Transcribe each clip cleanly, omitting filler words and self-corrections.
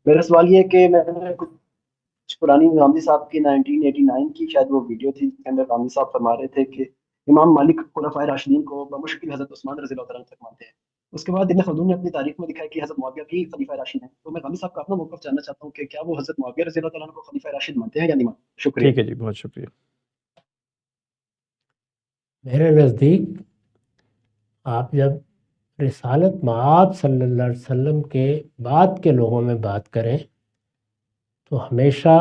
میرا سوال یہ ہے کہ میں نے کچھ پرانی غامدی صاحب کی 1989 کی شاید وہ ویڈیو تھی، جس کے اندر غامدی صاحب فرما رہے تھے کہ امام مالک خلفائے راشدین کو بمشکل حضرت عثمان رضی اللہ تعالیٰ عنہ تک مانتے ہیں۔ اس کے بعد ابن خلدون نے اپنی تاریخ میں لکھا ہے کہ حضرت معاویہ بھی خلیفہ راشد ہیں۔ تو میں غامدی صاحب کا اپنا موقف جاننا چاہتا ہوں کہ کیا وہ حضرت معاویہ رضی اللہ تعالیٰ عنہ کو خلیفہ راشد مانتے ہیں یا نہیں مانتے؟ شکریہ۔ ٹھیک ہے جی، بہت شکریہ۔ میرے نزدیک آپ جب رسالت مآب صلی اللہ علیہ وسلم کے بعد کے لوگوں میں بات کریں تو ہمیشہ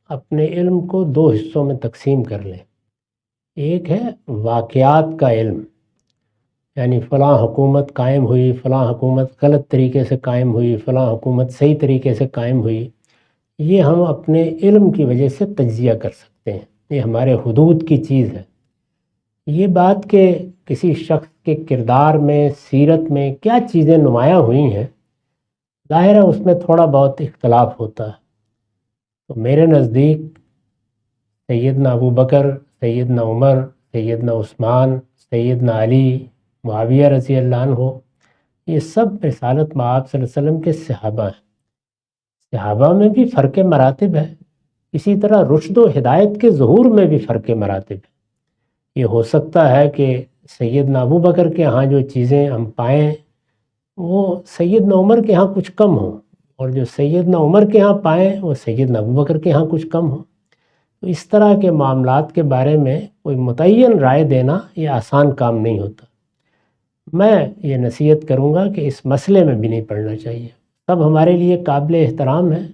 اپنے علم کو دو حصوں میں تقسیم کر لیں۔ ایک ہے واقعات کا علم، یعنی فلاں حکومت قائم ہوئی، فلاں حکومت غلط طریقے سے قائم ہوئی، فلاں حکومت صحیح طریقے سے قائم ہوئی، یہ ہم اپنے علم کی وجہ سے تجزیہ کر سکتے ہیں، یہ ہمارے حدود کی چیز ہے۔ یہ بات کہ کسی شخص کے کردار میں، سیرت میں کیا چیزیں نمایاں ہوئی ہیں، ظاہر ہے اس میں تھوڑا بہت اختلاف ہوتا ہے۔ تو میرے نزدیک سیدنا ابو بکر، سیدنا عمر، سیدنا عثمان، سیدنا علی، معاویہ رضی اللہ عنہ، یہ سب رسالت مآب صلی اللہ علیہ وسلم کے صحابہ ہیں۔ صحابہ میں بھی فرق مراتب ہے، اسی طرح رشد و ہدایت کے ظہور میں بھی فرق مراتب ہے۔ یہ ہو سکتا ہے کہ سیدنا ابو بکر کے ہاں جو چیزیں ہم پائیں وہ سیدنا عمر کے ہاں کچھ کم ہوں، اور جو سیدنا عمر کے ہاں پائیں وہ سیدنا ابو بکر کے ہاں کچھ کم ہوں۔ تو اس طرح کے معاملات کے بارے میں کوئی متعین رائے دینا یہ آسان کام نہیں ہوتا۔ میں یہ نصیحت کروں گا کہ اس مسئلے میں بھی نہیں پڑھنا چاہیے۔ سب ہمارے لیے قابل احترام ہیں،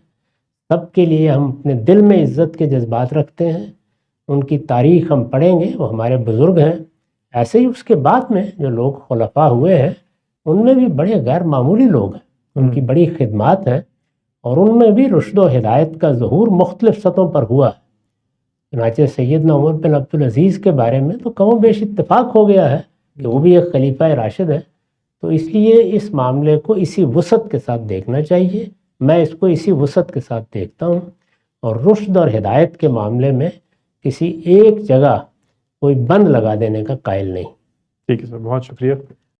سب کے لیے ہم اپنے دل میں عزت کے جذبات رکھتے ہیں، ان کی تاریخ ہم پڑھیں گے، وہ ہمارے بزرگ ہیں۔ ایسے ہی اس کے بعد میں جو لوگ خلفاء ہوئے ہیں ان میں بھی بڑے غیر معمولی لوگ ہیں، ان کی بڑی خدمات ہیں، اور ان میں بھی رشد و ہدایت کا ظہور مختلف سطحوں پر ہوا ہے۔ چنانچہ سیدنا عمر بن عبدالعزیز کے بارے میں تو کم و بیش اتفاق ہو گیا ہے کہ وہ بھی ایک خلیفہ راشد ہے۔ تو اس لیے اس معاملے کو اسی وسعت کے ساتھ دیکھنا چاہیے، میں اس کو اسی وسعت کے ساتھ دیکھتا ہوں، اور رشد اور ہدایت کے معاملے میں کسی ایک جگہ کوئی بند لگا دینے کا قائل نہیں۔ ٹھیک ہے سر، بہت شکریہ۔